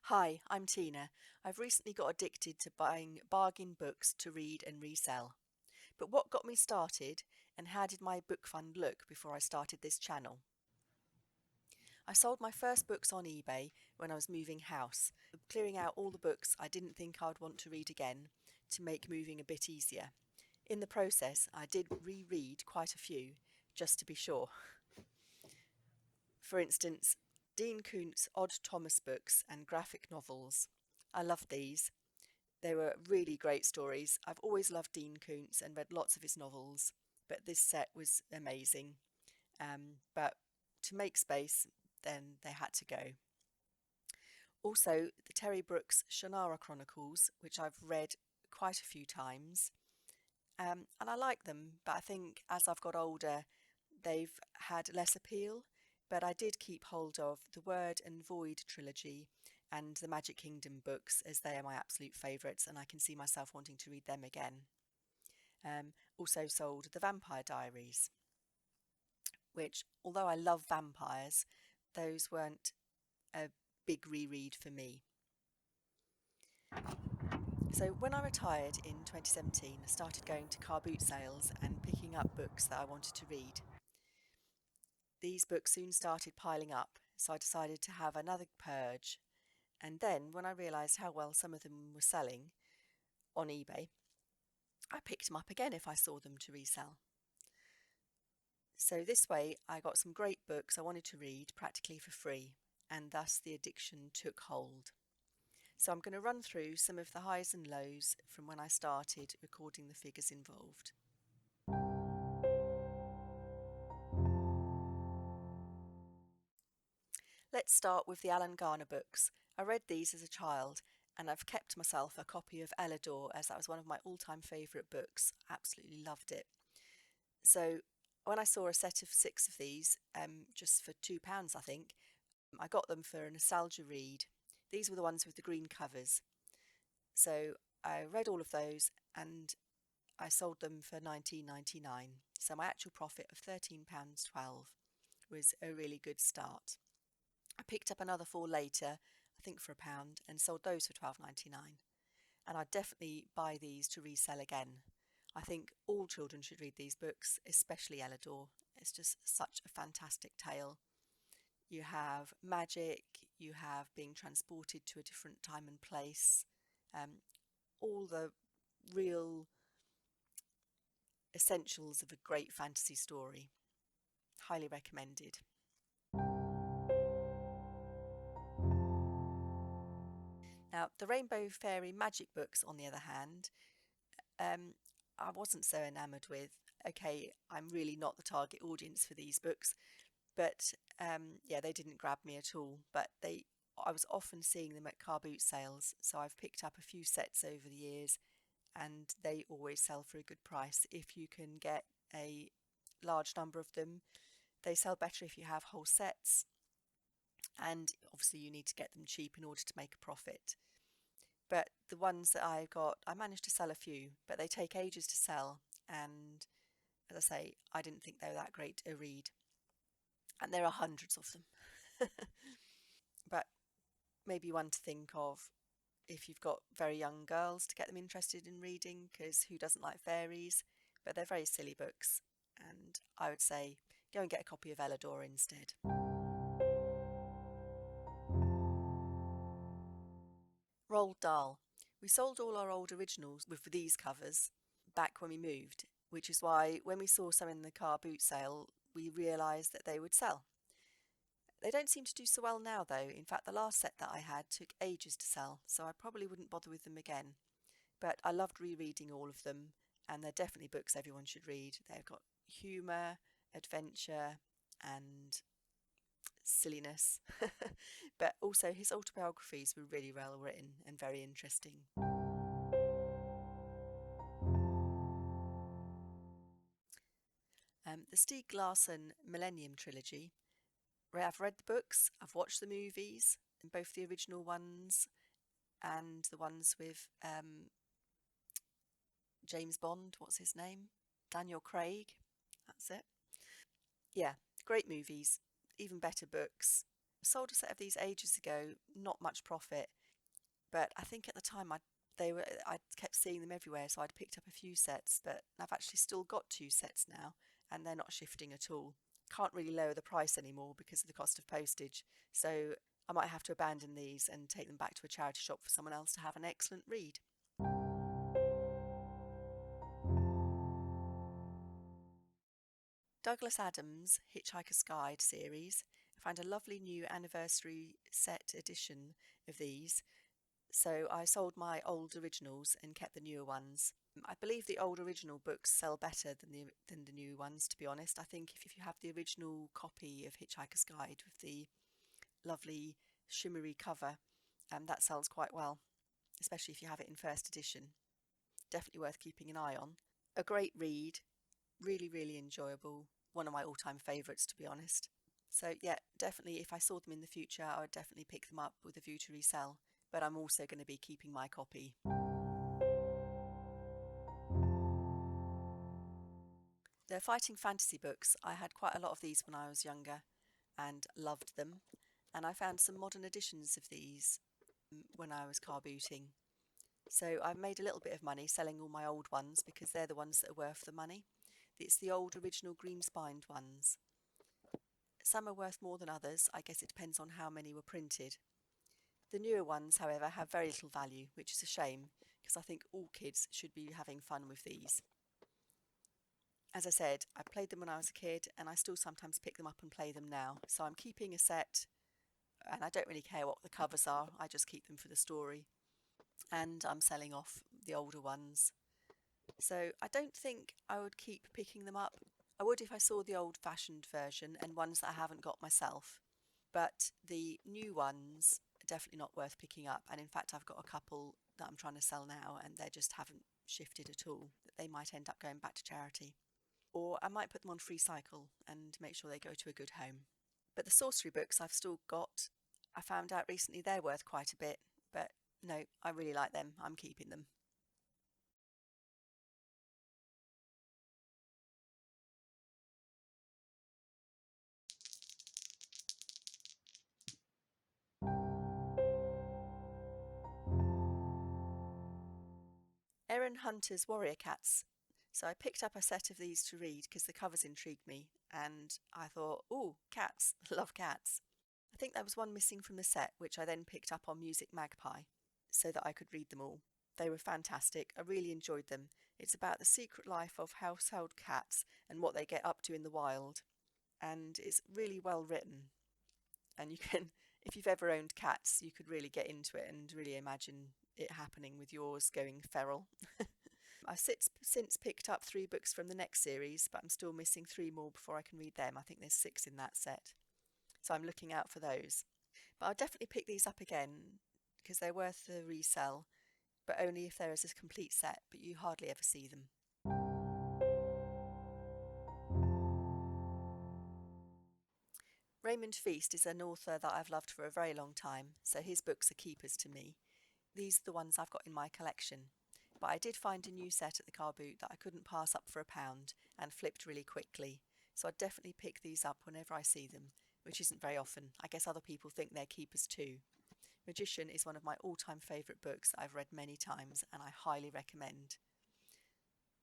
Hi, I'm Tina. I've recently got addicted to buying bargain books to read and resell. But what got me started, and how did my book fund look before I started this channel? I sold my first books on eBay when I was moving house, clearing out all the books I didn't think I'd want to read again to make moving a bit easier. In the process, I did reread quite a few, just to be sure. For instance, Dean Koontz' Odd Thomas books and graphic novels. I loved these. They were really great stories. I've always loved Dean Koontz and read lots of his novels, but this set was amazing. But to make space, then they had to go. Also, the Terry Brooks Shannara Chronicles, which I've read quite a few times, and I like them, but I think as I've got older, they've had less appeal. But I did keep hold of the Word and Void trilogy and the Magic Kingdom books, as they are my absolute favourites, and I can see myself wanting to read them again. Also sold the Vampire Diaries, which, although I love vampires, those weren't a big reread for me. So when I retired in 2017, I started going to car boot sales and picking up books that I wanted to read. These books soon started piling up, so I decided to have another purge. And then, when I realised how well some of them were selling on eBay, I picked them up again if I saw them to resell. So this way, I got some great books I wanted to read practically for free, and thus the addiction took hold. So I'm going to run through some of the highs and lows from when I started recording the figures involved. Let's start with the Alan Garner books. I read these as a child, and I've kept myself a copy of Ellador, as that was one of my all-time favourite books. Absolutely loved it. So when I saw a set of 6 of these, just for £2, I think, I got them for a nostalgia read. These were the ones with the green covers. So I read all of those and I sold them for £19.99. So my actual profit of £13.12 was a really good start. I picked up another 4 later, I think for £1, and sold those for £12.99. And I'd definitely buy these to resell again. I think all children should read these books, especially Ellador. It's just such a fantastic tale. You have magic, you have being transported to a different time and place, all the real essentials of a great fantasy story. Highly recommended. Now, the Rainbow Fairy magic books, on the other hand, I wasn't so enamoured with. Okay, I'm really not the target audience for these books, but yeah, they didn't grab me at all. But I was often seeing them at car boot sales, so I've picked up a few sets over the years, and they always sell for a good price if you can get a large number of them. They sell better if you have whole sets, and obviously you need to get them cheap in order to make a profit. But the ones that I got, I managed to sell a few, but they take ages to sell, and as I say, I didn't think they were that great a read. And there are hundreds of them. But maybe one to think of if you've got very young girls, to get them interested in reading, because who doesn't like fairies? But they're very silly books, and I would say go and get a copy of Ellador instead. Roald Dahl. We sold all our old originals with these covers back when we moved, which is why when we saw some in the car boot sale, we realised that they would sell. They don't seem to do so well now, though. In fact, the last set that I had took ages to sell, so I probably wouldn't bother with them again. But I loved rereading all of them, and they're definitely books everyone should read. They've got humour, adventure, and silliness. But also his autobiographies were really well written and very interesting. The Stieg Larsson Millennium Trilogy. I've read the books, I've watched the movies, and both the original ones and the ones with James Bond, what's his name? Daniel Craig, that's it. Yeah, great movies, even better books. Sold a set of these ages ago, not much profit, but I think at the time I kept seeing them everywhere, so I'd picked up a few sets, but I've actually still got 2 sets now, and they're not shifting at all. Can't really lower the price anymore because of the cost of postage, so I might have to abandon these and take them back to a charity shop for someone else to have an excellent read. Douglas Adams' Hitchhiker's Guide series. I found a lovely new anniversary set edition of these, so I sold my old originals and kept the newer ones. I believe the old original books sell better than the new ones, to be honest. I think if you have the original copy of Hitchhiker's Guide with the lovely shimmery cover, that sells quite well, especially if you have it in first edition. Definitely worth keeping an eye on. A great read, really, really enjoyable. One of my all-time favourites, to be honest. So yeah, definitely if I saw them in the future, I would definitely pick them up with a view to resell, but I'm also going to be keeping my copy. The fighting fantasy books, I had quite a lot of these when I was younger and loved them, and I found some modern editions of these when I was car booting. So I've made a little bit of money selling all my old ones because they're the ones that are worth the money. It's the old original green-spined ones. Some are worth more than others. I guess it depends on how many were printed. The newer ones, however, have very little value, which is a shame because I think all kids should be having fun with these. As I said, I played them when I was a kid and I still sometimes pick them up and play them now. So I'm keeping a set and I don't really care what the covers are. I just keep them for the story. And I'm selling off the older ones. So I don't think I would keep picking them up. I would if I saw the old-fashioned version and ones that I haven't got myself. But the new ones are definitely not worth picking up. And in fact, I've got a couple that I'm trying to sell now and they just haven't shifted at all. They might end up going back to charity. Or I might put them on free cycle and make sure they go to a good home. But the sorcery books I've still got. I found out recently they're worth quite a bit, but no, I really like them. I'm keeping them. Erin Hunter's Warrior Cats. So I picked up a set of these to read because the covers intrigued me, and I thought, oh, cats, love cats. I think there was one missing from the set, which I then picked up on Music Magpie so that I could read them all. They were fantastic. I really enjoyed them. It's about the secret life of household cats and what they get up to in the wild. And it's really well written. And you can, if you've ever owned cats, you could really get into it and really imagine it happening with yours going feral. I've since picked up 3 books from the next series, but I'm still missing 3 more before I can read them. I think there's 6 in that set. So I'm looking out for those. But I'll definitely pick these up again because they're worth the resell, but only if there is a complete set, but you hardly ever see them. Raymond Feast is an author that I've loved for a very long time, so his books are keepers to me. These are the ones I've got in my collection. But I did find a new set at the car boot that I couldn't pass up for £1 and flipped really quickly. So I'd definitely pick these up whenever I see them, which isn't very often. I guess other people think they're keepers too. Magician is one of my all-time favourite books that I've read many times and I highly recommend.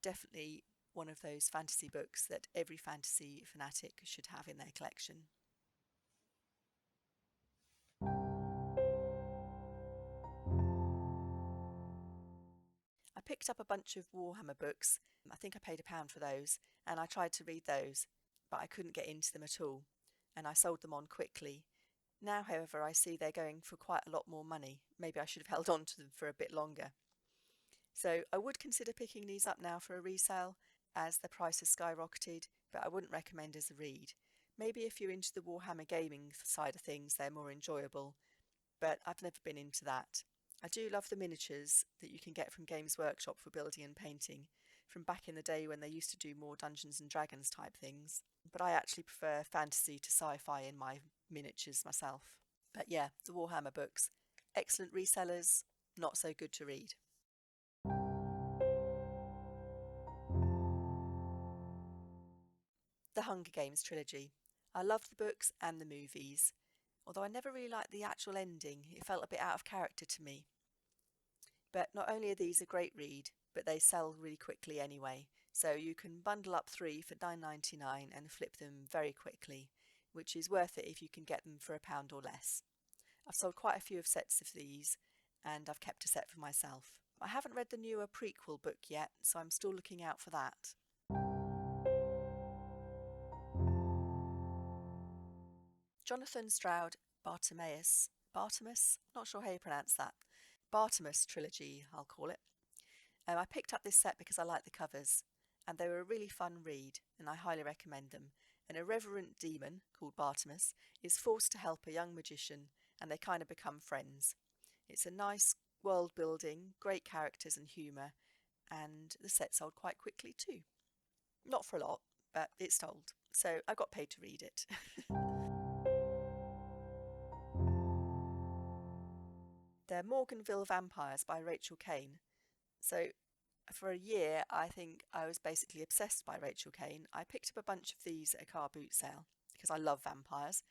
Definitely one of those fantasy books that every fantasy fanatic should have in their collection. I picked up a bunch of Warhammer books. I think I paid £1 for those, and I tried to read those, but I couldn't get into them at all, and I sold them on quickly. Now, however, I see they're going for quite a lot more money. Maybe I should have held on to them for a bit longer. So I would consider picking these up now for a resale, as the price has skyrocketed, but I wouldn't recommend as a read. Maybe if you're into the Warhammer gaming side of things, they're more enjoyable, but I've never been into that. I do love the miniatures that you can get from Games Workshop for building and painting, from back in the day when they used to do more Dungeons and Dragons type things. But I actually prefer fantasy to sci-fi in my miniatures myself. But yeah, the Warhammer books, excellent resellers, not so good to read. The Hunger Games trilogy. I love the books and the movies. although I never really liked the actual ending. It felt a bit out of character to me. But not only are these a great read, but they sell really quickly anyway. So you can bundle up 3 for £9.99 and flip them very quickly, which is worth it if you can get them for £1 or less. I've sold quite a few of sets of these, and I've kept a set for myself. I haven't read the newer prequel book yet, so I'm still looking out for that. Jonathan Stroud Bartimaeus, not sure how you pronounce that. Bartimaeus trilogy, I'll call it. I picked up this set because I like the covers, and they were a really fun read, and I highly recommend them. An irreverent demon called Bartimaeus is forced to help a young magician, and they kind of become friends. It's a nice world building, great characters and humour, and the set sold quite quickly too. Not for a lot, but it sold, so I got paid to read it. They're Morganville Vampires by Rachel Caine. So for a year, I think I was basically obsessed by Rachel Caine. I picked up a bunch of these at a car boot sale because I love vampires,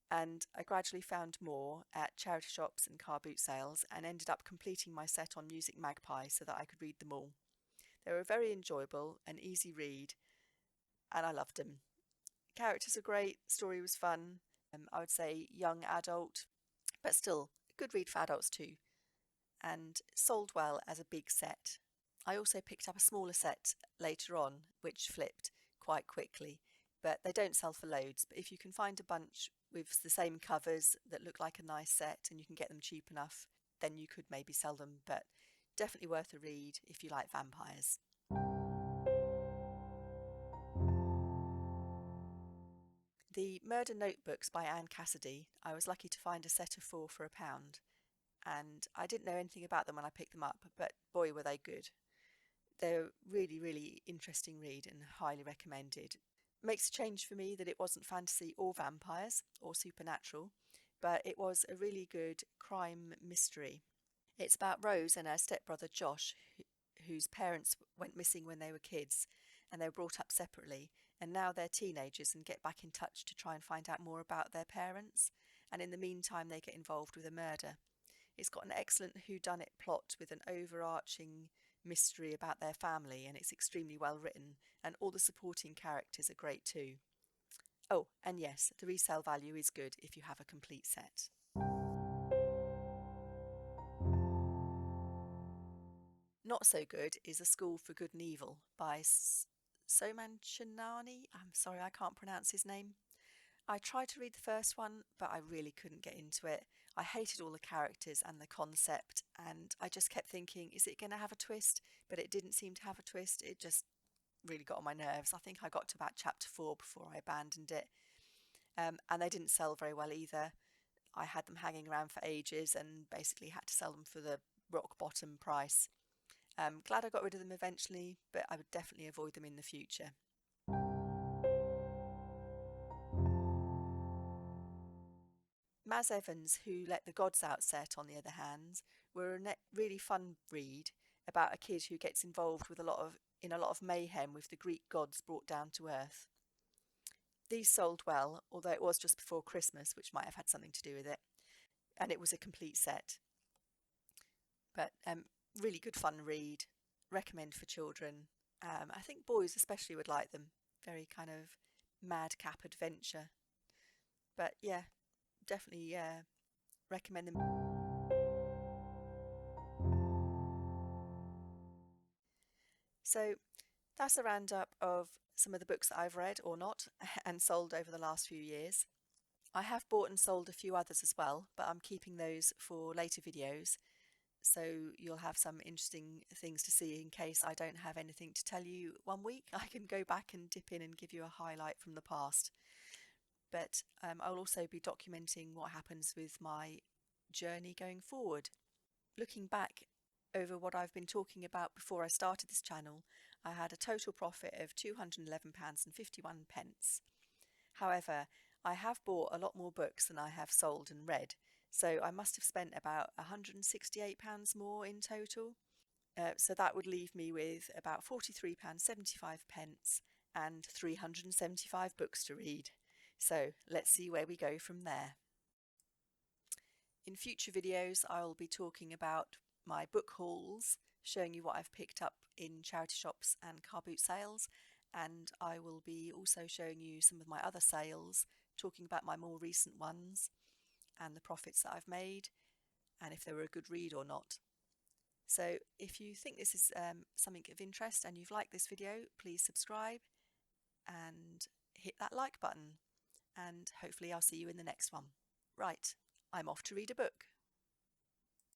and I gradually found more at charity shops and car boot sales and ended up completing my set on Music Magpie so that I could read them all. They were very enjoyable, an easy read, and I loved them. Characters are great, story was fun, I would say young adult, but still a good read for adults too, and sold well as a big set. I also picked up a smaller set later on, which flipped quite quickly, but they don't sell for loads. But if you can find a bunch with the same covers that look like a nice set and you can get them cheap enough, then you could maybe sell them, but definitely worth a read if you like vampires. The Murder Notebooks by Anne Cassidy, I was lucky to find a set of 4 for £1, and I didn't know anything about them when I picked them up, but boy were they good. They're really, really interesting read and highly recommended. Makes a change for me that it wasn't fantasy or vampires or supernatural, but it was a really good crime mystery. It's about Rose and her stepbrother Josh, whose parents went missing when they were kids, and they were brought up separately, and now they're teenagers and get back in touch to try and find out more about their parents, and in the meantime they get involved with a murder. It's got an excellent whodunit plot with an overarching mystery about their family, and it's extremely well written, and all the supporting characters are great too. Oh, and yes, the resale value is good if you have a complete set. Not so good is A School for Good and Evil by Soman Shinani. I'm sorry, I can't pronounce his name. I tried to read the first one, but I really couldn't get into it. I hated all the characters and the concept, and I just kept thinking, is it going to have a twist? But it didn't seem to have a twist. It just really got on my nerves. I think I got to about chapter 4 before I abandoned it. And they didn't sell very well either. I had them hanging around for ages and basically had to sell them for the rock bottom price. Glad I got rid of them eventually, but I would definitely avoid them in the future. Maz Evans' Who Let the Gods Out set, on the other hand, were a really fun read about a kid who gets involved with a lot of mayhem with the Greek gods brought down to earth. These sold well, although it was just before Christmas, which might have had something to do with it, and it was a complete set. But really good fun read, recommend for children. I think boys especially would like them. Very kind of madcap adventure. But yeah, definitely recommend them. So that's a roundup of some of the books that I've read or not and sold over the last few years. I have bought and sold a few others as well, but I'm keeping those for later videos, so you'll have some interesting things to see in case I don't have anything to tell you one week. I can go back and dip in and give you a highlight from the past. But I'll also be documenting what happens with my journey going forward. Looking back over what I've been talking about before I started this channel, I had a total profit of £211.51. However, I have bought a lot more books than I have sold and read, so I must have spent about £168 more in total. So that would leave me with about £43.75 and 375 books to read. So let's see where we go from there. In future videos, I will be talking about my book hauls, showing you what I've picked up in charity shops and car boot sales, and I will be also showing you some of my other sales, talking about my more recent ones and the profits that I've made and if they were a good read or not. So if you think this is something of interest and you've liked this video, please subscribe and hit that like button, and hopefully I'll see you in the next one. Right, I'm off to read a book.